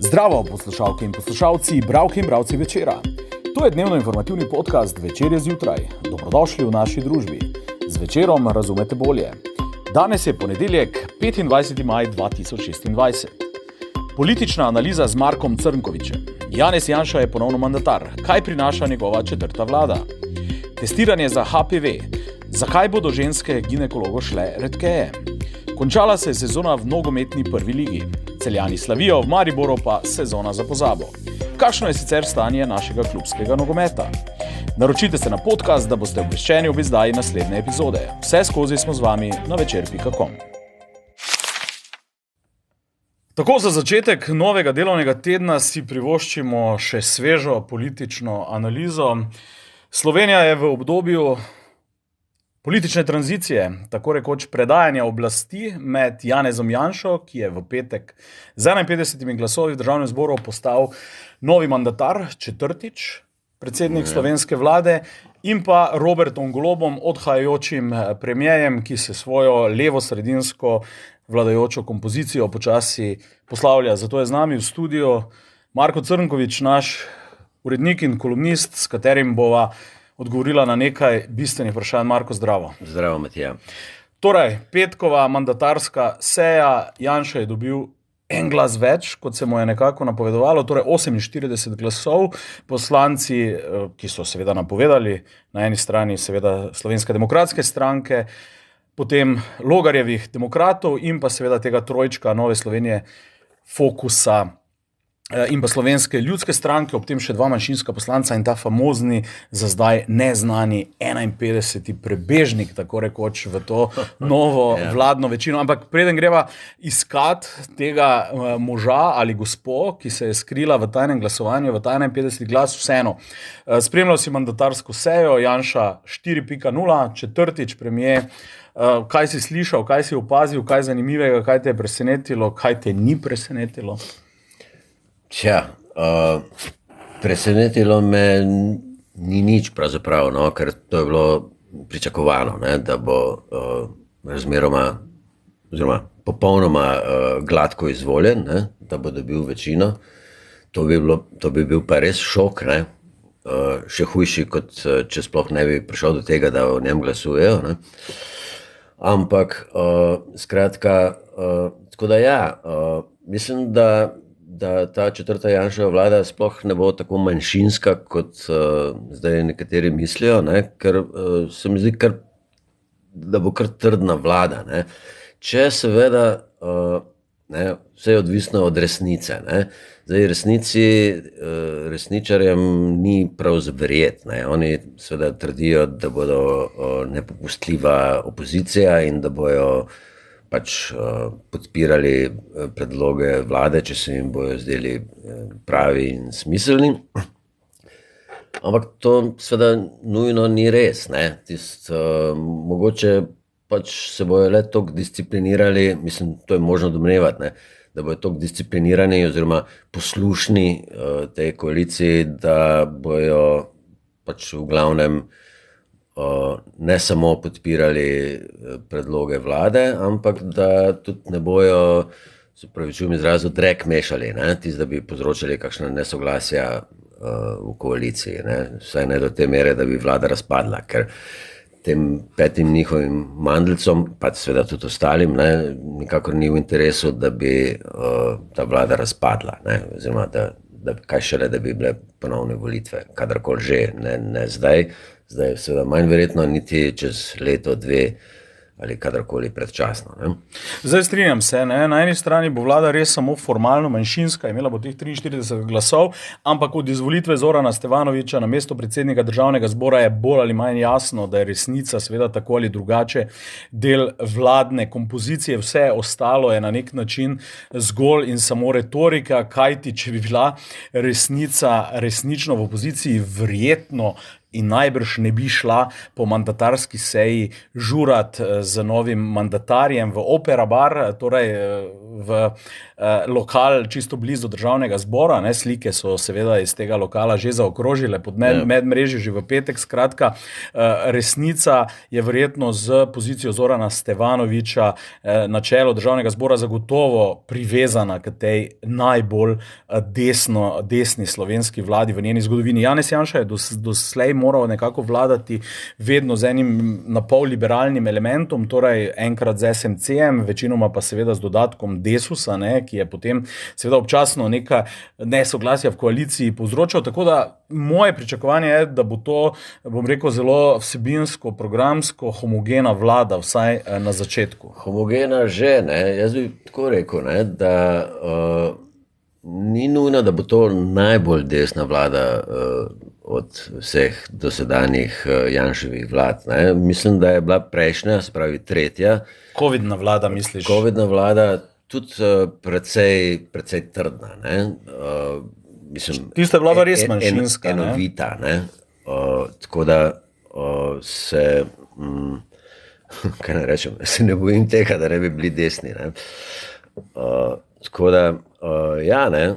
Zdravo, poslušalke in poslušalci, bralke in bralci Večera. To je dnevno informativni podcast Večer je zjutraj. Dobrodošli v naši družbi. Z Večerom razumete bolje. Danes je ponedeljek, 25. maj 2026. Politična analiza z Markom Crnkovičem. Janez Janša je ponovno mandatar. Kaj prinaša njegova četrta vlada? Testiranje za HPV. Zakaj bodo ženske ginekologo šle redkeje? Končala se je sezona v nogometni prvi ligi. Celjani slavijo, v Mariboru pa sezona za pozabo. Kakšno je sicer stanje našega klubskega nogometa? Naročite se na podcast, da boste obveščeni ob izdaji naslednje epizode. Vse skozi smo z vami na večer.com. Tako za začetek novega delovnega tedna si privoščimo še svežo politično analizo. Slovenija je v obdobju politične tranzicije, tako rekoč predajanja oblasti med Janezom Janšo, ki je v petek z 51 glasovi v Državnem zboru postal novi mandatar, četrtič predsednik slovenske vlade, in pa Robertom Golobom, odhajajočim premierjem, ki se svojo levo-sredinsko vladajočo kompozicijo počasi poslavlja. Zato je z nami v studiu Marko Crnkovič, naš urednik in kolumnist, s katerim bova odgovorila na nekaj bistvenih vprašanj. Marko, zdravo. Zdravo, Matija. Torej, petkova mandatarska seja, Janša je dobil en glas več, kot se mu je nekako napovedovalo, torej 48 glasov. Poslanci, ki so seveda napovedali, na eni strani seveda Slovenske demokratske stranke, potem Logarjevih demokratov in pa seveda tega trojčka Nove Slovenije, Fokusa in pa Slovenske ljudske stranke, ob tem še dva manjšinska poslanca in ta famozni, za zdaj neznani 51. prebežnik, tako rekoč, v to novo vladno večino. Ampak preden greva iskat tega moža ali gospo, ki se je skrila v tajnem glasovanju, v ta 51. glas, vseeno. Spremljal si mandatarsko sejo, Janša 4.0, četrtič premier. Kaj si slišal, kaj si opazil, kaj zanimivega, kaj te je presenetilo, kaj te ni presenetilo? Presenetilo me ni nič pravzaprav, no, ker to je bilo pričakovano, ne, da bo razmeroma oziroma popolnoma gladko izvoljen, ne, da bo dobil večino. To bi bil pa res šok, ne, še hujši, kot če sploh ne bi prišel do tega, da o njem glasujejo. Ne. Ampak skratka, tako da mislim, da ta četrta Janševa vlada sploh ne bo tako manjšinska, kot zdaj nekateri mislijo, ne, ker se mi zdi, da bo kar trdna vlada. Ne. Če seveda, vse je odvisno od resnice. Ne. Zdaj resničarjem ni prav verjeti. Oni seveda trdijo, da bodo nepopustljiva opozicija in da bojo pač podpirali predloge vlade, če se jim bojo zdeli pravi in smiselni. Ampak to seveda nujno ni res. Mogoče pač se bojo le toliko disciplinirali, mislim, to je možno domnevati, ne, da bojo toliko disciplinirani oziroma poslušni tej koaliciji, da bojo pač v glavnem ne samo podpirali predloge vlade, ampak da tudi ne bojo, se pravi, čujem izrazu, drek mešali, da bi povzročali kakšna nesoglasja v koaliciji. Ne. Vsaj ne do te mere, da bi vlada razpadla, ker tem petim njihovim mandeljcom, pa seveda tudi ostalim, nikakor ni v interesu, da bi ta vlada razpadla, oziroma da kaj šele, da bi bile ponovne volitve, kadarkoli že, ne zdaj. Zdaj je seveda manj verjetno, niti čez leto, dve ali kadarkoli predčasno. Ne. Zdaj strinjam se, ne. Na eni strani bo vlada res samo formalno manjšinska, imela bo teh 43 glasov, ampak od izvolitve Zorana Stevanoviča na mesto predsednika Državnega zbora je bolj ali manj jasno, da je resnica seveda tako ali drugače del vladne kompozicije. Vse ostalo je na nek način zgolj in samo retorika, kajti če bi bila resnica resnično v opoziciji, verjetno in najbrž ne bi šla po mandatarski seji žurat z novim mandatarjem v Opera Bar, torej v lokal čisto blizu državnega zbora. Ne, slike so seveda iz tega lokala že zaokrožile pod medmrežje že v petek. Skratka, resnica je verjetno z pozicijo Zorana Stevanoviča na čelu državnega zbora zagotovo privezana k tej najbolj desni slovenski vladi v njeni zgodovini. Janez Janša je doslej moral nekako vladati vedno z enim napol liberalnim elementom, torej enkrat z SMC-em, večinoma pa seveda z dodatkom Desusa, ne, ki je potem seveda občasno neka nesoglasja v koaliciji povzročal, tako da moje pričakovanje je, da bo to, bom rekel, zelo vsebinsko, programsko homogena vlada, vsaj na začetku. Homogena že, ne, jaz bi tako rekel, ne, da ni nujno, da bo to najbolj desna vlada od vseh dosedanjih Janševih vlad. Ne. Mislim, da je bila prejšnja, se pravi tretja. Covidna vlada, misliš? Covidna vlada tudi precej trdna. Ne. Mislim, tista je bila res manjšinska. Enovita. Ne. Tako da se, kaj ne rečem, se ne bojim tega, da ne bi bili desni. Ne. Tako da, ja, ne,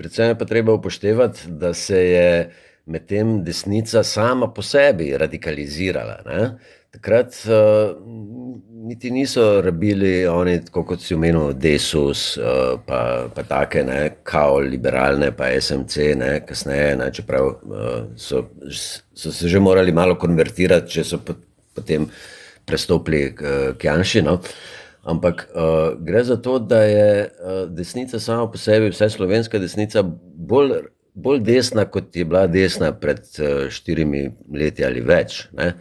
predvsem je pa treba upoštevati, da se je medtem desnica sama po sebi radikalizirala. Ne. Takrat niti niso rabili oni, tako kot si omenil, Desus, pa take, ne, kao liberalne, pa SMC, ne, kasneje, ne, čeprav so se že morali malo konvertirati, če so potem prestopili k Janši, no. Ampak gre za to, da je desnica sama po sebi, vsaj slovenska desnica, bolj desna, kot je bila desna pred 4 leti ali več. Ne.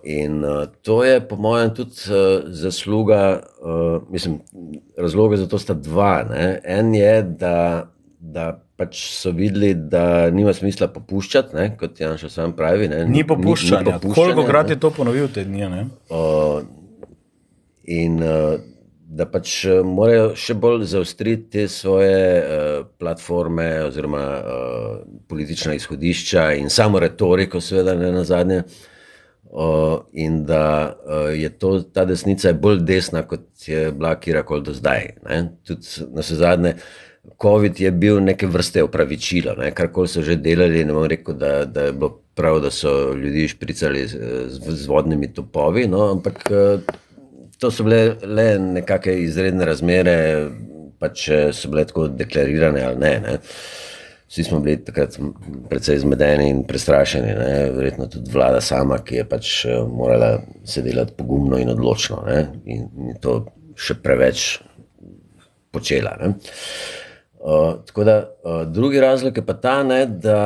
In to je po mojem tudi zasluga, mislim, razloga za to sta dva. Ne. En je, da pač so videli, da nima smisla popuščati, ne, kot Janša sam pravi. Ne. Ni popuščanja. Kolikokrat je to ponovil te dni, ne? In da pač morajo še bolj zaostriti te svoje platforme oziroma politična izhodišča in samo retoriko, seveda, ne nazadnje. In da je ta desnica bolj desna, kot je bila kjerkoli do zdaj. Ne. Tudi navsezadnje, COVID je bil neke vrste opravičilo, ne. Karkoli so že delali, ne bom rekel, da je bilo prav, da so ljudi špricali z vodnimi topovi, no, ampak to so bile le nekake izredne razmere, pač so bile tako deklarirane ali ne, ne. Vsi smo bili takrat precej zmedeni in prestrašeni, ne. Verjetno tudi vlada sama, ki je pač morala se delati pogumno in odločno, ne. In to še preveč počela, ne. Tako da drugi razlog je pa ta, ne, da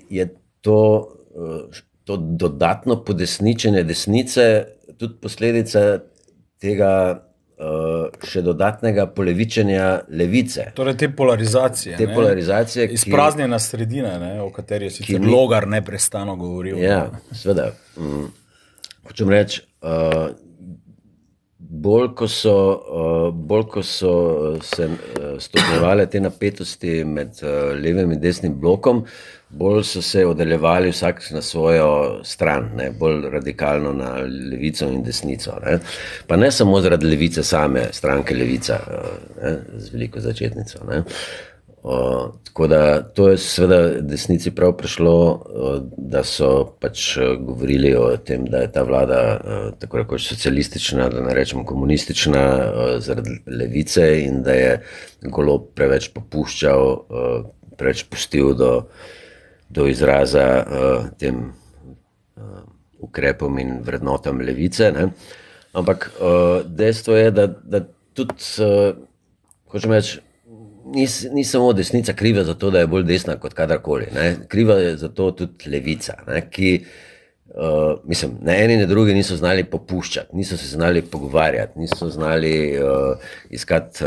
je to dodatno podesničenje desnice tudi posledica tega še dodatnega polevičenja levice. Torej te polarizacije. Polarizacije, izpraznjena sredina, ne, o kateri je sicer Logar neprestano govoril. Ja, seveda. Hočem reči, bolj ko so se stopnjevale te napetosti med levim in desnim blokom, bolj so se oddaljevali vsak na svojo stran, ne, bolj radikalno na levico in desnico. Ne. Pa ne samo zaradi levice same, stranke Levica, ne, z veliko začetnico. Ne. Tako da to je seveda desnici prav prišlo, da so pač govorili o tem, da je ta vlada tako rekoč socialistična, da ne rečem komunistična, zaradi levice in da je Golob preveč popuščal, preveč pustil do izraza tem ukrepom in vrednotam levice. Ne. Ampak dejstvo je, da tudi, hočem reči, ni samo desnica kriva za to, da je bolj desna kot kadarkoli. Ne. Kriva je za to tudi levica, ne, ki, mislim, ne eni ne drugi niso znali popuščati, niso se znali pogovarjati, niso znali iskati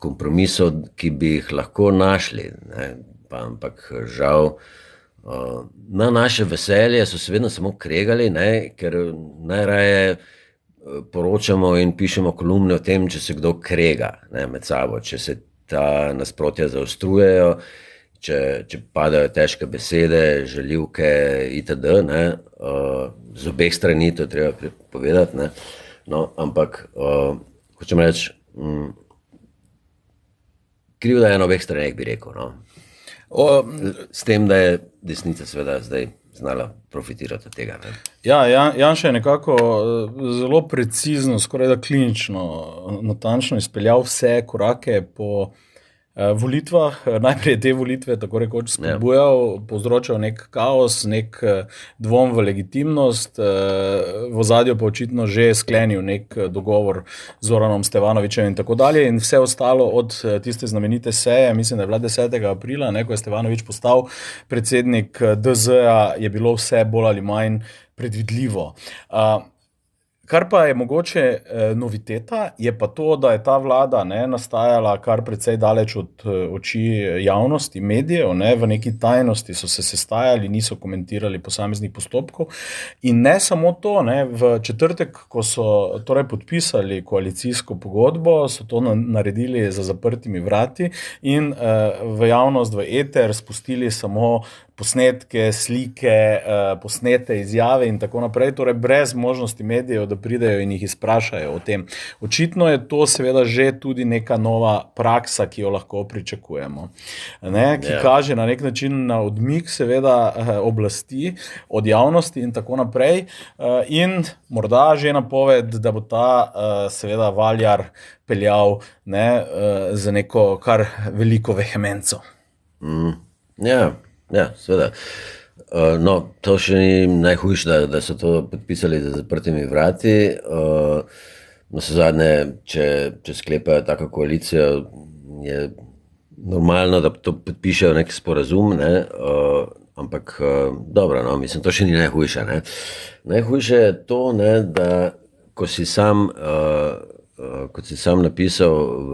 kompromisov, ki bi jih lahko našli. Ne. Ampak žal, na naše veselje so se vedno samo kregali, ne, ker najraje poročamo in pišemo kolumne o tem, če se kdo krega, ne, med sabo, če se ta nasprotja zaostrujejo, če padajo težke besede, žaljivke itd., ne, z obeh strani, to je treba povedati, ne, no, ampak hočem reči, krivda je na obeh straneh, bi rekel, no. S tem, da je desnica seveda zdaj znala profitirati od tega. Ne? Ja, Janša je nekako zelo precizno, skoraj da klinično, natančno izpeljal vse korake po volitvah. Najprej te volitve tako rekoč spodbujal, povzročal nek kaos, nek dvom v legitimnost, v ozadju pa očitno že sklenil nek dogovor z Zoranom Stevanovićem in tako dalje. In vse ostalo od tiste znamenite seje, mislim, da je bila 10. aprila, ko je Stevanović postal predsednik DZ-ja, je bilo vse bolj ali manj predvidljivo. Kar pa je mogoče noviteta, je pa to, da je ta vlada nastajala kar precej daleč od oči javnosti, medijev, v neki tajnosti so se sestajali, niso komentirali posameznih postopkov. In ne samo to, v četrtek, ko so torej podpisali koalicijsko pogodbo, so to naredili za zaprtimi vrati in v javnost, v eter spustili samo posnetke, slike, posnete izjave in tako naprej, torej brez možnosti medijev, da pridejo in jih izprašajo o tem. Očitno je to seveda že tudi neka nova praksa, ki jo lahko pričakujemo, ki kaže na nek način na odmik seveda oblasti od javnosti in tako naprej in morda že napoved, da bo ta seveda valjar peljal za neko kar veliko vehemenco. Ja, seveda. No, to še ni najhujše, da so to podpisali za zaprtimi vrati. Navsezadnje, če sklepajo tako koalicijo, je normalno, da to podpišejo nek sporazum, ampak dobro, no, mislim, to še ni najhujše. Najhujše je to, da kot si sam napisal v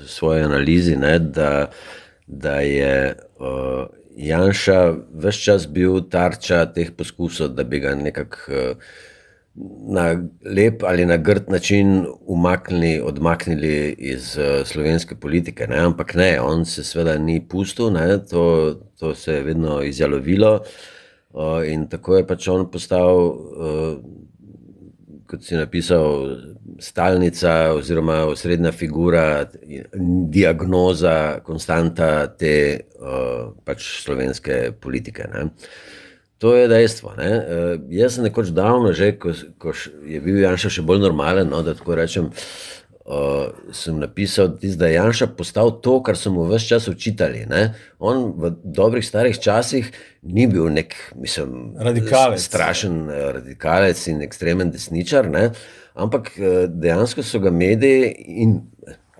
svoji analizi, da je Janša ves čas bil tarča teh poskusov, da bi ga nekako na lep ali na grd način odmaknili iz slovenske politike, ampak ne, on se seveda ni pustil, to se je vedno izjalovilo in tako je pač on postal, kot si napisal, stalnica oziroma osrednja figura, diagnoza, konstanta te pač slovenske politike. To je dejstvo. Jaz sem nekoč davno že, ko je bil Janša še bolj normalen, da tako rečem, sem napisal, da je Janša postal to, kar so mu ves čas očitali. On v dobrih starih časih ni bil nek, mislim, strašen radikalec in ekstremen desničar, ampak dejansko so ga mediji in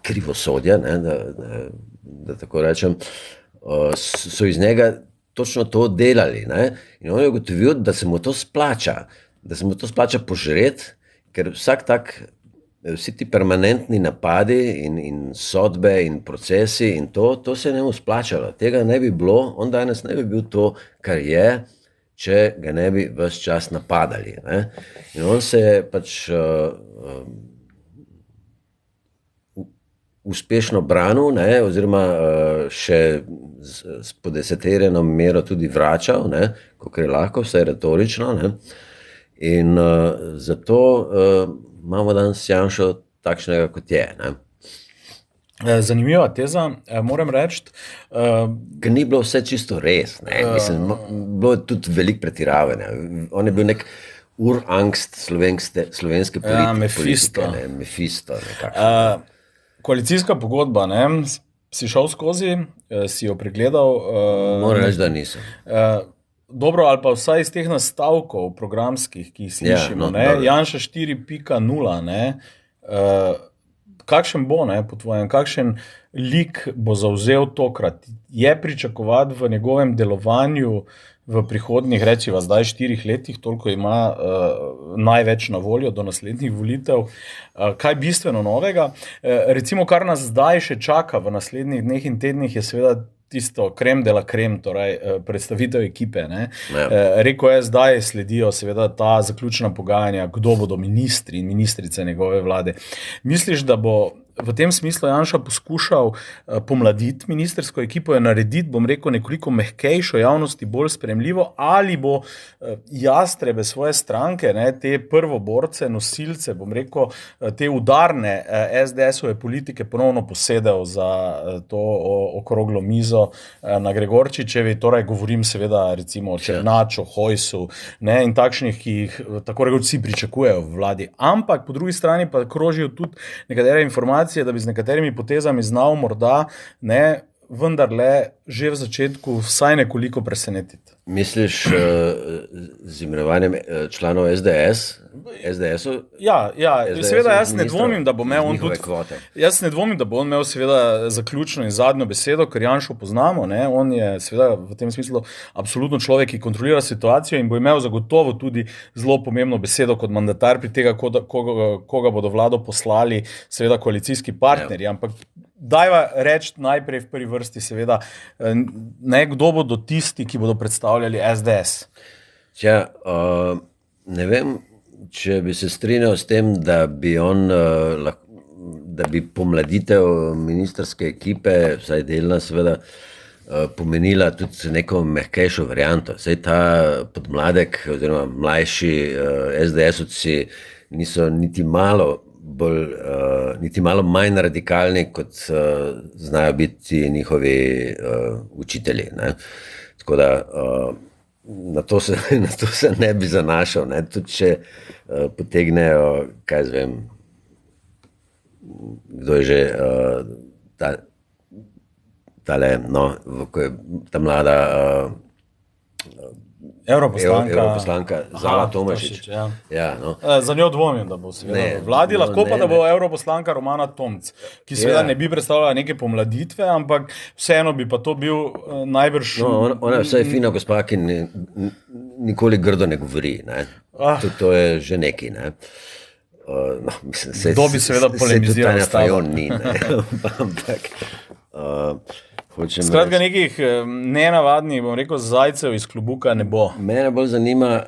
krivosodja, da tako rečem, so iz njega točno to delali. In on je ugotovil, da se mu to splača, požreti, ker vsi ti permanentni napadi in sodbe in procesi in to se je njemu splačalo. Tega ne bi bilo, on danes ne bi bil to, kar je, če ga ne bi ves čas napadali. In on se je pač uspešno branil, oziroma še s podeseterjeno mero tudi vračal, kolikor je lahko, vsaj retorično. In zato imamo danes Janšo takšnega, kot je. Zanimiva teza, moram reči. Ker ni bilo vse čisto res. Mislim, bilo je tudi veliko pretiravanja. On je bil nek urangst slovenske politike. Mefisto. Koalicijska pogodba, si šel skozi, si jo pregledal? Moram reči, da nisem. Dobro, ali pa vsaj iz teh nastavkov programskih, ki jih slišimo, Janša 4.0, kakšen bo, po tvojem, kakšen lik bo zavzel tokrat? Je pričakovati v njegovem delovanju v prihodnjih, reciva zdaj 4 letih, toliko ima največ na voljo do naslednjih volitev, kaj bistveno novega? Recimo, kar nas zdaj še čaka v naslednjih dneh in tednih, je seveda tisto krem de la krem, torej predstavitev ekipe. Rekel je, zdaj sledijo seveda ta zaključna pogajanja, kdo bodo ministri in ministrice njegove vlade. Misliš, da bo v tem smislu Janša poskušal pomladiti ministersko ekipo, je narediti, bom rekel, nekoliko mehkejšo, javnosti bolj sprejemljivo, ali bo jastrebe svoje stranke, ne, te prvoborce, nosilce, bom rekel, te udarne SDS-ove politike ponovno posedel za to okroglo mizo na Gregorčičevi, torej govorim seveda recimo o Černaču, Hojsu, ne, in takšnih, ki jih tako rekoč vsi pričakujejo v vladi. Ampak po drugi strani pa krožijo tudi nekatere informacije, da bi z nekaterimi potezami znal morda vendarle že v začetku vsaj nekoliko presenetiti. Misliš z imenovanjem članov SDS-u? Ja, seveda jaz ne dvomim, da bo imel on tudi kvote. Jaz ne dvomim, da bo on imel seveda zaključno in zadnjo besedo, ker Janšo poznamo, ne? On je seveda v tem smislu absolutno človek, ki kontrolira situacijo in bo imel zagotovo tudi zelo pomembno besedo kot mandatar pri tega, koga bodo vlado poslali seveda koalicijski partnerji, ampak dajva reči najprej v prvi vrsti seveda, kdo bodo tisti, ki bodo predstavljali SDS. Ne vem, če bi se strinjal s tem, da bi pomladitev ministerske ekipe, vsaj delna seveda, pomenila tudi neko mehkejšo varianto. Saj ta podmladek oziroma mlajši SDS-ovci niso niti malo manj radikalni, kot znajo biti njihovi učitelji. Ne? Tako da na to se ne bi zanašal. Ne? Tudi če potegnejo, kaj zvem, kdo je že ta mlada Evroposlanka Zala Tomašič. Za njo dvomim, da bo seveda v vladi, lahko pa da bo evroposlanka Romana Tomc, ki seveda ne bi predstavljala neke pomladitve, ampak vseeno bi pa to bil najbrž... Ona je vsaj fina gospa, ki nikoli grdo ne govori. To je že neki. Kdo bi seveda polemiziral s tabo? Ampak... Skratka, nekih nenavadnih, bom rekel, zajcev iz klobuka ne bo. Mene bolj zanima,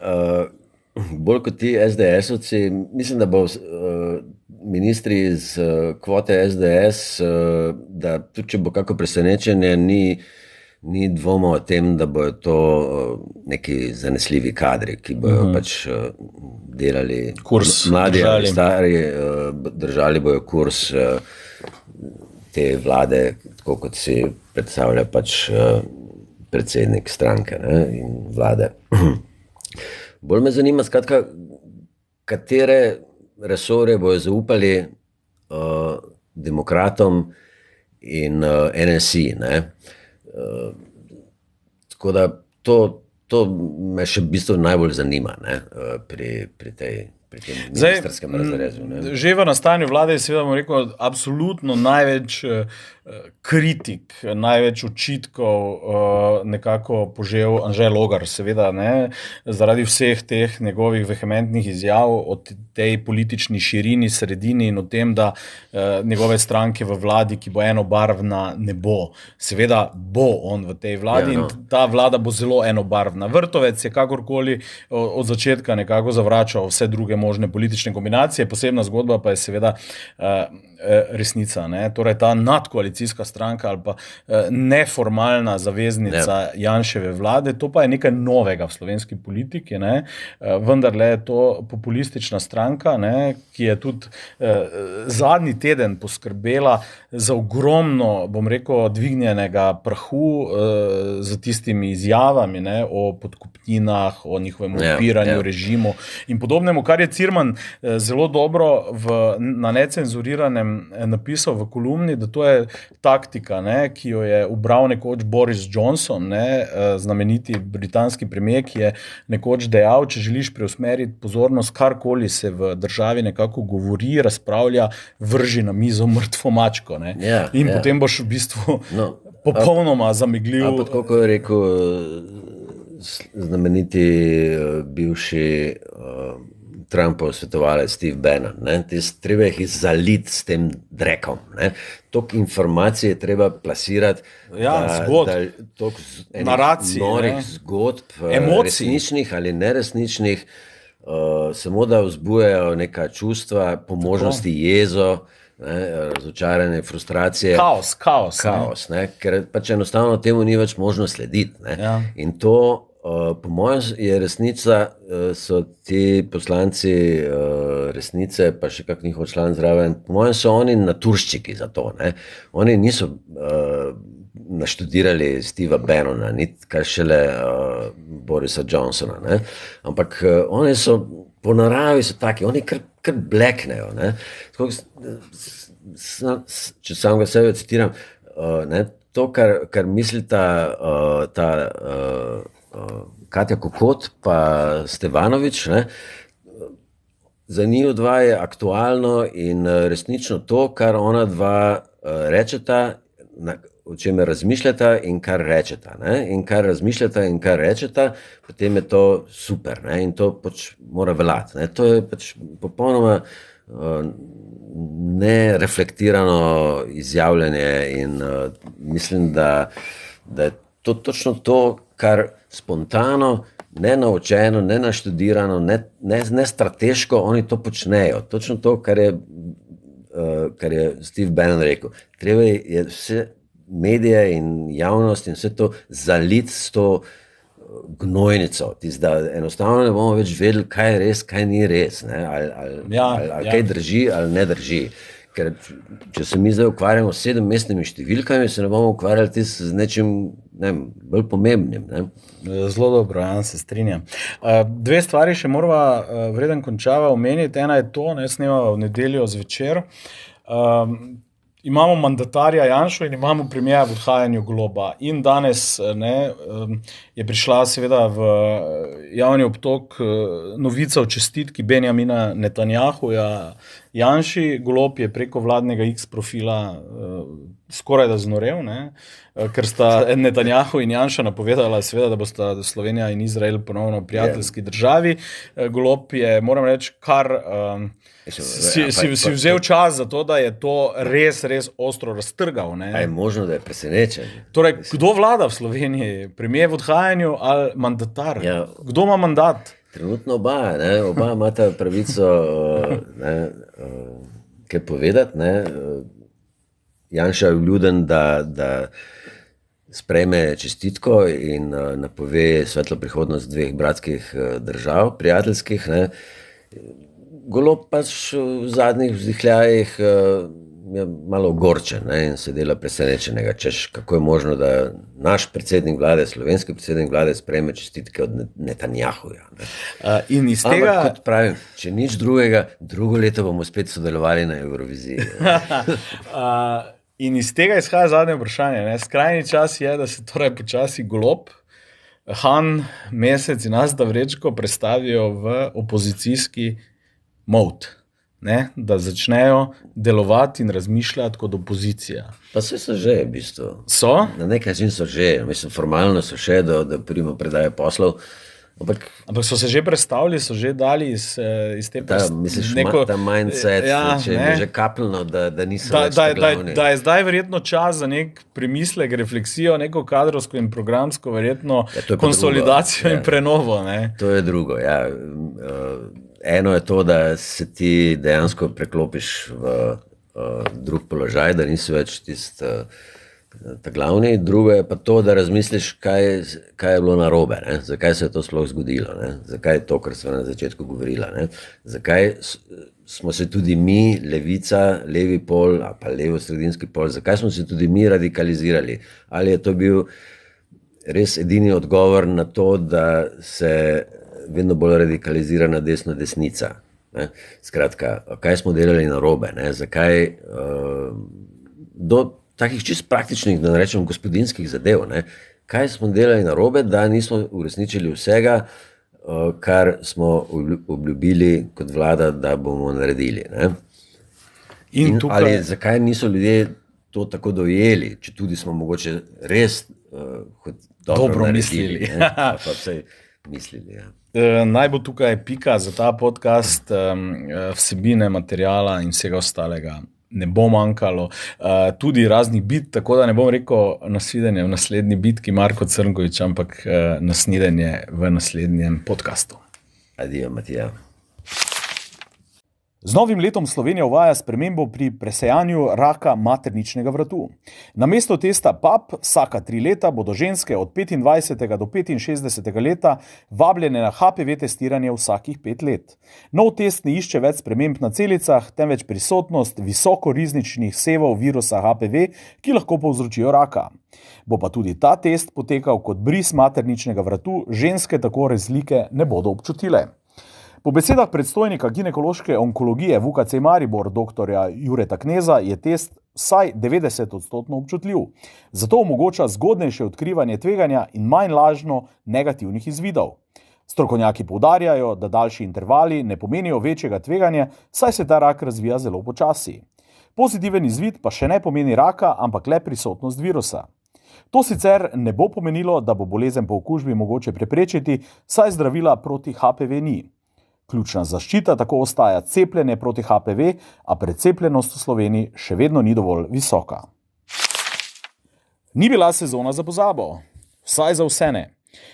bolj kot ti SDS-ovci, mislim, da bo ministri iz kvote SDS, da tudi če bo kako presenečenje, ni dvoma o tem, da bojo to neki zanesljivi kadri, ki bojo pač delali kurs, mladi ali stari, držali bojo kurs te vlade, tako kot si predstavlja pač predsednik stranke, ne, in vlade. Bolj me zanima, skratka, katere resorje bojo zaupali demokratom in NSI. Ne. Tako da to me še v bistvu najbolj zanima, ne, pri tem ministrskem razrezu. Že v nastajanju vlade je seveda, bom rekel, absolutno največ kritik, največ očitkov nekako požel Anže Logar, seveda, ne, zaradi vseh teh njegovih vehementnih izjav o tej politični širini, sredini in o tem, da njegove stranke v vladi, ki bo enobarvna, ne bo. Seveda bo on v tej vladi in ta vlada bo zelo enobarvna. Vrtovec je kakorkoli od začetka nekako zavračal vse druge možne politične kombinacije, posebna zgodba pa je seveda resnica, ne? Torej ta nadkoalicijska stranka ali pa neformalna zaveznica Janševe vlade, to pa je nekaj novega v slovenski politiki, ne? Vendarle je to populistična stranka, ne? Ki je tudi zadnji teden poskrbela za ogromno, bom rekel, dvignjenega prahu z tistimi izjavami, ne? O podkupninah, o njihovem odpiranju režimu in podobnemu, kar je Cirman zelo dobro na necenzuriranem napisal v kolumni, da to je taktika, ne, ki jo je ubral nekoč Boris Johnson, ne, znameniti britanski premijer, ki je nekoč dejal, če želiš preusmeriti pozornost, karkoli se v državi nekako govori, razpravlja, vrži na mizo mrtvo mačko. Ne. In potem boš v bistvu popolnoma zamegljiv. Ampak kako je rekel znameniti bivši Trumpov svetovalec Steve Bannon, ne? Treba jih zaliti s tem drekom. Toliko informacij je treba plasirati, naracij, norih zgodb, resničnih ali neresničnih, samo da vzbujajo neka čustva, po možnosti jezo, razočaranje, frustracije. Kaos. Ne? Ker pač enostavno temu ni več možno slediti. Ne? Ja. In to, po mojem, je resnica, so ti poslanci resnice, pa še kak njihov član zraven, po mojem so oni naturščiki za to. Ne? Oni niso naštudirali Steva Bannona, niti kar šele Borisa Johnsona. Ne? Ampak oni so, po naravi so taki, oni kar bleknejo. Ne? Če samega sebe citiram, ne? To, kar mislita ta Katja Kokot pa Stevanovič, ne? Za njiju dva je aktualno in resnično to, kar ona dva rečeta, o čemer razmišljata in kar rečeta. Ne? In kar razmišljata in kar rečeta, potem je to super, ne? In to pač mora veljati. Ne? To je pač popolnoma nereflektirano izjavljanje in mislim, da je to točno to, kar spontano, nenaučeno, nenaštudirano, ne strateško oni to počnejo. Točno to, kar je Steve Bannon rekel. Treba je vse medije in javnost in vse to zaliti s to gnojnico, da enostavno ne bomo več vedeli, kaj je res, kaj ni res, ne? Ali kaj drži ali ne drži. Ker če se mi zdaj ukvarjamo s 7-mestnimi številkami, se ne bomo ukvarjali z nečim bolj pomembnim. Ne? Zelo dobro, ja, se strinjam. Dve stvari še morava vreden končava omeniti. Ena je to, snemava v nedeljo zvečer. Imamo mandatarja Janšo in imamo premierja v odhajanju Goloba. In danes je prišla seveda v javni obtok novica o čestitki Benjamina Netanjahuja Janši. Golob je preko vladnega X profila skoraj da znorel, ker sta Netanjahu in Janša napovedala seveda, da bosta Slovenija in Izrael ponovno prijateljski državi. Golob je, moram reči, kar si vzel čas za to, da je to res ostro raztrgal. A je možno, da je presenečen? Torej, kdo vlada v Sloveniji? Premier v odhajanju ali mandatar? Ja. Kdo ima mandat? Trenutno oba imata pravico kaj povedati. Janša je vljuden, da sprejme čestitko in napove svetlo prihodnost dveh bratskih držav, prijateljskih. Golob pač v zadnjih vzdihljajih je malo ogorčen in se dela presenečenega, češ kako je možno, da naš predsednik vlade, slovenski predsednik vlade sprejme čestitke od Netanjahuja. In iz tega... Ampak kot pravim, če nič drugega, drugo leto bomo spet sodelovali na Euroviziji. In iz tega izhaja zadnje vprašanje. Skrajni čas je, da se torej počasi Golob, Han, Mesec in Asta Vrečko prestavijo v opozicijski mode, da začnejo delovati in razmišljati kot opozicija. Pa vse so že, v bistvu. So? Na nek način so že, mislim, formalno so še, da primo predaje poslov. Ampak so se že predstavili, so že dali iz te misliš, ta mindset, če je že kapljeno, da niso več glavni. Da je zdaj verjetno čas za nek premislek, refleksijo, neko kadrovsko in programsko verjetno konsolidacijo in prenovo. To je drugo, ja. Eno je to, da se ti dejansko preklopiš v drug položaj, da nisi več ta glavni. Drugo je pa to, da razmisliš, kaj je bilo narobe, zakaj se je to sploh zgodilo, zakaj je to, kar smo na začetku govorila, zakaj smo se tudi mi, levica, levi pol, ali pa levo-sredinski pol, zakaj smo se tudi mi radikalizirali. Ali je to bil res edini odgovor na to, da se vedno bolj radikalizira na desno desnica. Skratka, kaj smo delali narobe, zakaj do takih čist praktičnih, da ne rečem gospodinskih zadev, kaj smo delali narobe, da nismo uresničili vsega, kar smo obljubili kot vlada, da bomo naredili. In tukaj... Ali zakaj niso ljudje to tako dojeli, če tudi smo mogoče res dobro mislili. Pa vsej mislili, ja. Naj bo tukaj pika za ta podcast, vsebine, materijala in vsega ostalega ne bo manjkalo, tudi raznih bit, tako da ne bom rekel nasvidenje v naslednji bitki Marko Crnković, ampak nasvidenje v naslednjem podcastu. Adijo, Matija. Z novim letom Slovenija uvaja spremembo pri presejanju raka materničnega vratu. Namesto testa PAP vsaka 3 leta bodo ženske od 25. do 65. leta vabljene na HPV testiranje vsakih 5 let. Nov test ne išče več sprememb na celicah, temveč prisotnost visokorizičnih sevov virusa HPV, ki lahko povzročijo raka. Bo pa tudi ta test potekal kot bris materničnega vratu, ženske tako razlike ne bodo občutile. Po besedah predstojnika ginekološke onkologije v UKC Maribor dr. Jureta Kneza je test vsaj 90% občutljiv. Zato omogoča zgodnejše odkrivanje tveganja in manj lažno negativnih izvidov. Strokovnjaki poudarjajo, da daljši intervali ne pomenijo večjega tveganja, saj se ta rak razvija zelo počasi. Pozitiven izvid pa še ne pomeni raka, ampak le prisotnost virusa. To sicer ne bo pomenilo, da bo bolezen po okužbi mogoče preprečiti, saj zdravila proti HPV ni. Ključna zaščita tako ostaja cepljenje proti HPV, a precepljenost v Sloveniji še vedno ni dovolj visoka. Ni bila sezona za pozabo, vsaj za vse ne.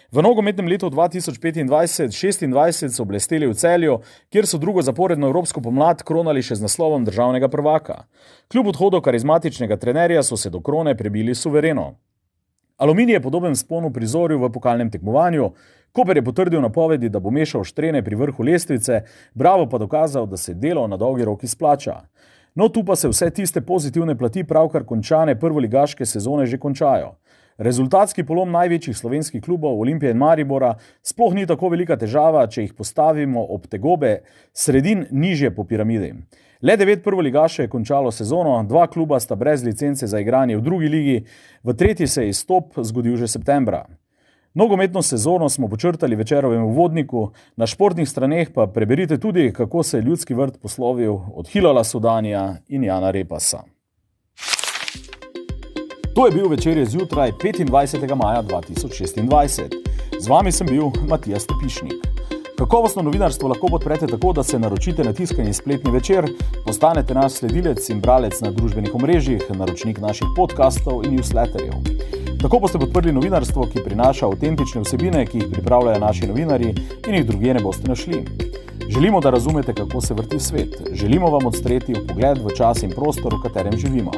V nogometnem letu 2025-26 so blesteli v Celju, kjer so drugo zaporedno evropsko pomlad kronali še z naslovom državnega prvaka. Kljub odhodu karizmatičnega trenerja so se do krone prebili suvereno. Aluminij je podoben vzponu prizoril v pokalnem tekmovanju, Koper je potrdil napovedi, da bo mešal štrene pri vrhu lestvice, Bravo pa dokazal, da se delo na dolgi rok izplača. No, tu pa se vse tiste pozitivne plati pravkar končane prvoligaške sezone že končajo. Rezultatski polom največjih slovenskih klubov Olimpije in Maribora sploh ni tako velika težava, če jih postavimo ob tegobe sredin nižje po piramidi. Le 9 prvoligašev je končalo sezono, 2 kluba sta brez licence za igranje v drugi ligi, v tretji se je izstop zgodil že septembra. Nogometno sezono smo počrtali Večerovem uvodniku, na športnih straneh pa preberite tudi, kako se je Ljudski vrt poslovil od Hilala Sudanija in Jana Repasa. To je bil Večerje zjutraj 25. maja 2026. Z vami sem bil Matija Stepišnik. Kakovostno novinarstvo lahko podprete tako, da se naročite na tiskani spletni Večer, postanete naš sledilec in bralec na družbenih omrežjih, naročnik naših podcastov in newsletterjev. Tako boste podprli novinarstvo, ki prinaša avtentične vsebine, ki jih pripravljajo naši novinarji in jih drugje ne boste našli. Želimo, da razumete, kako se vrti svet. Želimo vam odstreti vpogled v čas in prostor, v katerem živimo.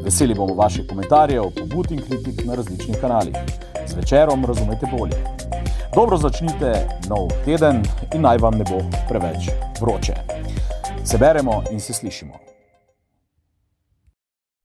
Veseli bomo vaših komentarjev, pobud in kritik na različnih kanalih. Z Večerom razumete bolje. Dobro začnite nov teden in naj vam ne bo preveč vroče. Se beremo in se slišimo.